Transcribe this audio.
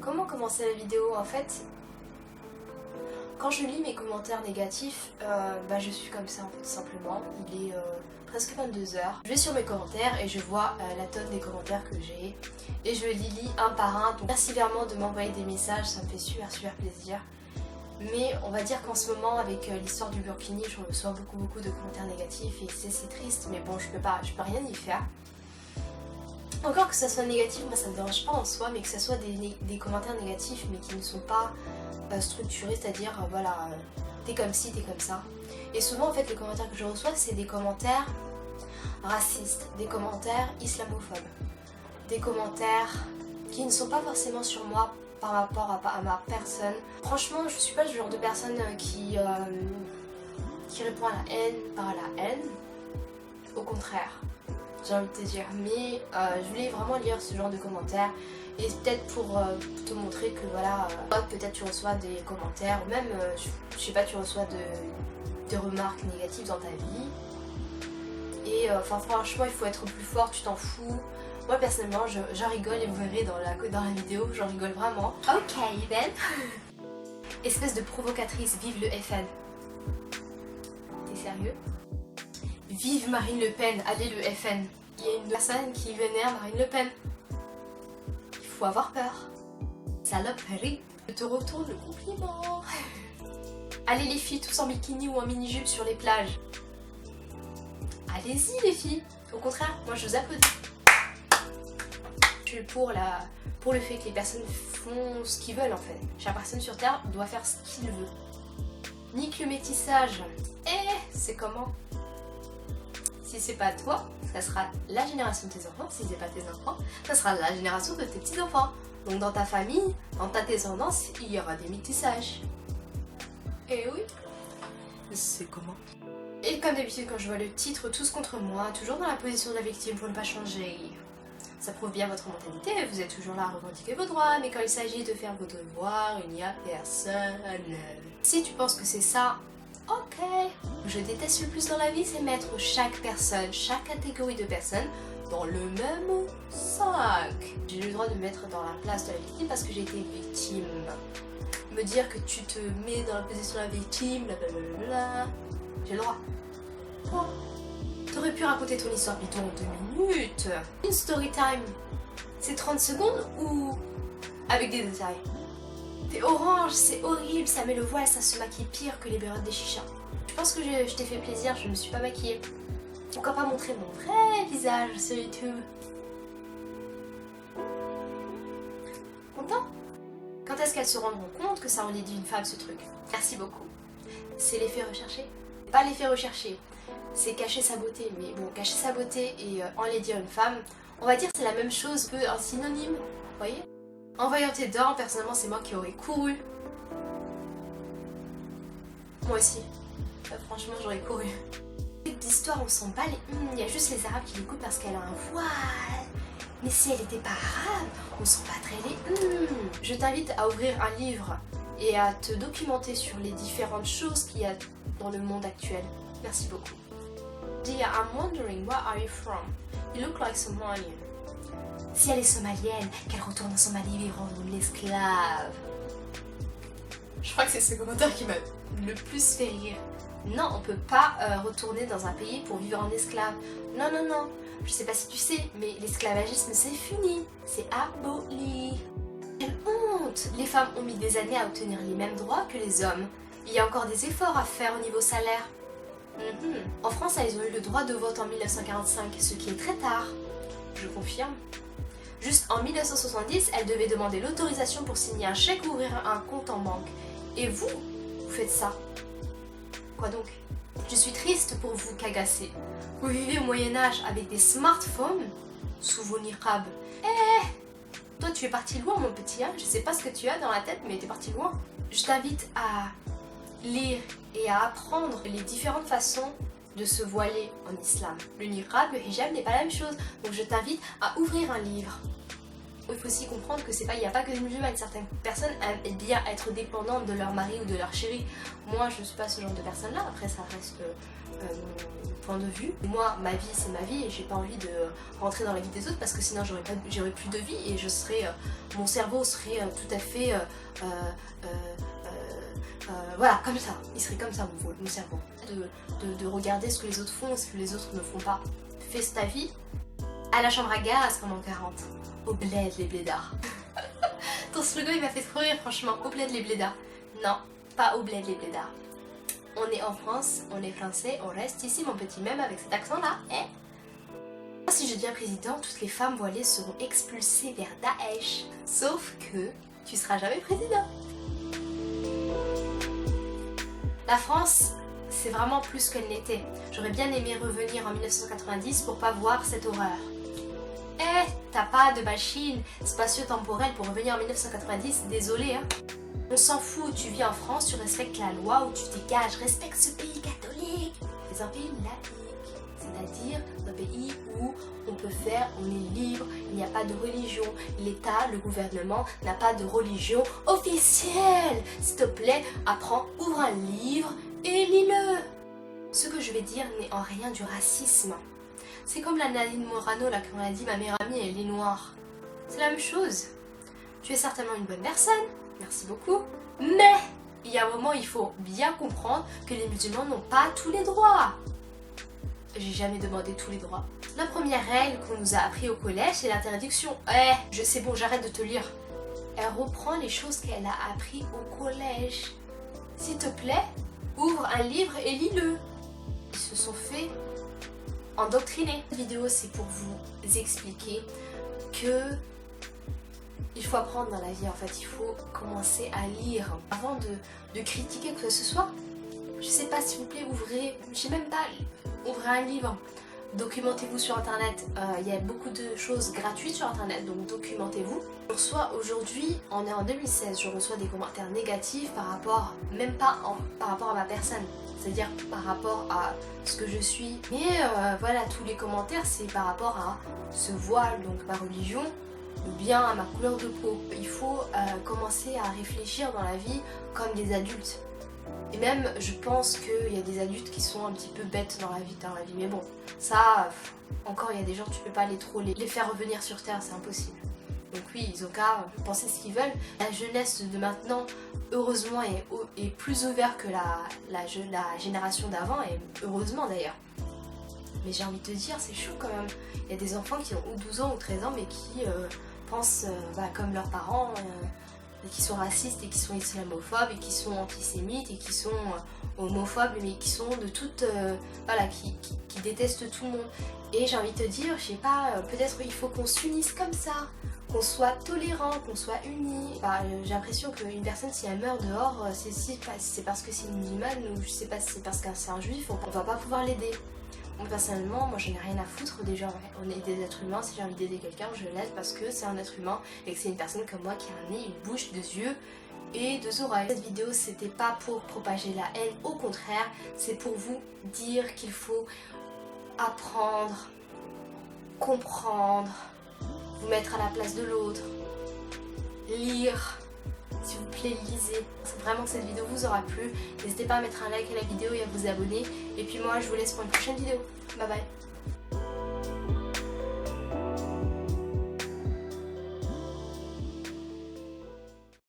Comment commencer la vidéo? En fait, quand je lis mes commentaires négatifs, je suis comme ça en fait, tout simplement. Il est presque 22 heures. Je vais sur mes commentaires et je vois la tonne des commentaires que j'ai. Et je les lis un par un. Donc merci vraiment de m'envoyer des messages, ça me fait super plaisir. Mais on va dire qu'en ce moment, avec l'histoire du burkini, je reçois beaucoup de commentaires négatifs et c'est triste, mais bon, je peux rien y faire. Encore que ça soit négatif, moi ça me dérange pas en soi, mais que ça soit des commentaires négatifs, mais qui ne sont pas structurés, c'est-à-dire, voilà, t'es comme ci, t'es comme ça. Et souvent, en fait, les commentaires que je reçois, c'est des commentaires racistes, des commentaires islamophobes, des commentaires qui ne sont pas forcément sur moi, par rapport à ma personne. Franchement, je suis pas le genre de personne qui répond à la haine par la haine. Au contraire, j'ai envie de te dire. Mais je voulais vraiment lire ce genre de commentaires. Et peut-être pour te montrer que voilà, peut-être tu reçois des commentaires, ou même, je sais pas, tu reçois des remarques négatives dans ta vie. Et franchement, il faut être plus fort, tu t'en fous. Moi personnellement, j'en rigole et vous verrez dans la vidéo, j'en rigole vraiment. Ok, Ben. Espèce de provocatrice, vive le FN. T'es sérieux? Vive Marine Le Pen, allez le FN. Il y a une personne qui vénère Marine Le Pen. Il faut avoir peur. Saloperie. Je te retourne le compliment. Allez les filles, tous en bikini ou en mini-jupe sur les plages. Allez-y les filles. Au contraire, moi je vous applaudis. Pour le fait que les personnes font ce qu'ils veulent en fait. Chaque personne sur Terre doit faire ce qu'il veut. Nique le métissage. C'est comment? Si c'est pas toi, ça sera la génération de tes enfants. Si c'est pas tes enfants, ça sera la génération de tes petits-enfants. Donc dans ta famille, dans ta descendance, il y aura des métissages. Et oui. C'est comment? Et comme d'habitude, quand je vois le titre Tous contre moi, toujours dans la position de la victime pour ne pas changer. Ça prouve bien votre mentalité, vous êtes toujours là à revendiquer vos droits, mais quand il s'agit de faire vos devoirs, il n'y a personne. Si tu penses que c'est ça, ok. Je déteste le plus dans la vie, c'est mettre chaque personne, chaque catégorie de personnes dans le même sac. J'ai le droit de me mettre dans la place de la victime parce que j'ai été victime. Me dire que tu te mets dans la position de la victime, blablabla, j'ai le droit. Oh. T'aurais pu raconter ton histoire plutôt en 2 minutes. Une story time, c'est 30 secondes ou avec des détails? T'es orange, c'est horrible, ça met le voile, ça se maquille pire que les périodes des chichas. Je pense que je t'ai fait plaisir, je me suis pas maquillée. Pourquoi pas montrer mon vrai visage sur YouTube? Content? Quand est-ce qu'elles se rendront compte que ça enlaidit une femme ce truc? Merci beaucoup. C'est l'effet recherché? Pas l'effet recherché. C'est cacher sa beauté, mais bon, cacher sa beauté et enlaidir une femme, on va dire c'est la même chose, peu un synonyme, vous voyez? En voyant tes dents, personnellement c'est moi qui aurais couru. Moi aussi, franchement j'aurais couru. L'histoire on s'en bat il y a juste les arabes qui l'écoutent parce qu'elle a un voile. Mais si elle n'était pas arabe, on s'en battrait les Je t'invite à ouvrir un livre et à te documenter sur les différentes choses qu'il y a dans le monde actuel. Merci beaucoup. Dear, I'm wondering, where are you from? You look like Somalian. Si elle est somalienne, qu'elle retourne en Somalie et rendre l'esclave. Je crois que c'est ce commentaire qui m'a le plus fait rire. Non, on peut pas retourner dans un pays pour vivre en esclave. Non. Je sais pas si tu sais, mais l'esclavagisme c'est fini. C'est aboli. Quelle honte! Les femmes ont mis des années à obtenir les mêmes droits que les hommes. Il y a encore des efforts à faire au niveau salaire. En France, elles ont eu le droit de vote en 1945, ce qui est très tard. Je confirme. Juste en 1970, elles devaient demander l'autorisation pour signer un chèque ou ouvrir un compte en banque. Et vous faites ça. Quoi donc? Je suis triste pour vous qu'agacé. Vous vivez au Moyen-Âge avec des smartphones sous vos niqabs. Toi tu es parti loin mon petit, hein? Je sais pas ce que tu as dans la tête, mais t'es parti loin. Je t'invite à lire et à apprendre les différentes façons de se voiler en islam. Le niqab, le hijab n'est pas la même chose, donc je t'invite à ouvrir un livre. Il faut aussi comprendre que il n'y a pas que des musulmanes, certaines personnes aiment bien être dépendantes de leur mari ou de leur chéri. Moi je ne suis pas ce genre de personne là, après ça reste point de vue. Moi, ma vie c'est ma vie et j'ai pas envie de rentrer dans la vie des autres parce que sinon j'aurais plus de vie et je serais, mon cerveau serait tout à fait voilà, comme ça, il serait comme ça mon cerveau. De regarder ce que les autres font, ce que les autres ne font pas. Fais ta vie à la chambre à gaz comme en 40. Au bled les blédards. Ton slogan il m'a fait trop rire franchement, au bled les blédards. Non, pas au bled les blédards. On est en France, on est français, on reste ici mon petit, même avec cet accent là, hein. Si je deviens président, toutes les femmes voilées seront expulsées vers Daesh. Sauf que tu seras jamais président. La France, c'est vraiment plus qu'elle n'était. J'aurais bien aimé revenir en 1990 pour pas voir cette horreur. Eh, t'as pas de machine spatio-temporelle pour revenir en 1990, désolé hein. On s'en fout, tu vis en France, tu respectes la loi ou tu dégages, respecte ce pays catholique. C'est un pays laïque, c'est-à-dire un pays où on est libre, il n'y a pas de religion. L'État, le gouvernement n'a pas de religion officielle. S'il te plaît, apprends, ouvre un livre et lis-le. Ce que je vais dire n'est en rien du racisme. C'est comme la Nadine Morano là qu'on a dit, ma meilleure amie elle est noire. C'est la même chose. Tu es certainement une bonne personne, merci beaucoup. Mais il y a un moment il faut bien comprendre que les musulmans n'ont pas tous les droits. J'ai jamais demandé tous les droits. La première règle qu'on nous a appris au collège, c'est l'interdiction. C'est bon, j'arrête de te lire. Elle reprend les choses qu'elle a appris au collège. S'il te plaît, ouvre un livre et lis-le. Ils se sont fait endoctriner. Cette vidéo, c'est pour vous expliquer que il faut apprendre dans la vie. En fait, il faut commencer à lire avant de critiquer quoi que ce soit. Je sais pas, s'il vous plaît, ouvrez, je sais même pas, ouvrez un livre. Documentez-vous sur internet, il y a beaucoup de choses gratuites sur internet, donc documentez-vous. Je reçois aujourd'hui, on est en 2016, je reçois des commentaires négatifs par rapport, même pas par rapport à ma personne, c'est-à-dire par rapport à ce que je suis. Mais voilà, tous les commentaires c'est par rapport à ce voile, donc ma religion, ou bien à ma couleur de peau. Il faut commencer à réfléchir dans la vie comme des adultes. Et même, je pense qu'il y a des adultes qui sont un petit peu bêtes dans la vie. Mais bon, ça, encore, il y a des gens, tu peux pas les faire revenir sur Terre, c'est impossible. Donc oui, ils ont qu'à penser ce qu'ils veulent. La jeunesse de maintenant, heureusement, est plus ouverte que la génération d'avant, et heureusement d'ailleurs. Mais j'ai envie de te dire, c'est chaud quand même. Il y a des enfants qui ont 12 ans ou 13 ans, mais qui pensent comme leurs parents, et qui sont racistes et qui sont islamophobes et qui sont antisémites et qui sont homophobes mais qui sont de toutes voilà, qui détestent tout le monde. Et j'ai envie de te dire, je sais pas, peut-être il faut qu'on s'unisse comme ça, qu'on soit tolérant, qu'on soit unis. J'ai l'impression qu'une personne si elle meurt dehors, c'est parce que c'est une musulmane ou je sais pas si c'est parce que c'est un juif, on va pas pouvoir l'aider. Moi personnellement, moi j'en ai rien à foutre des gens, on est des êtres humains, si j'ai envie d'aider quelqu'un, je l'aide parce que c'est un être humain et que c'est une personne comme moi qui a un nez, une bouche, des yeux et deux oreilles. Cette vidéo c'était pas pour propager la haine, au contraire, c'est pour vous dire qu'il faut apprendre, comprendre, vous mettre à la place de l'autre, lire. S'il vous plaît, lisez. C'est vraiment que cette vidéo vous aura plu. N'hésitez pas à mettre un like à la vidéo et à vous abonner. Et puis moi, je vous laisse pour une prochaine vidéo. Bye bye.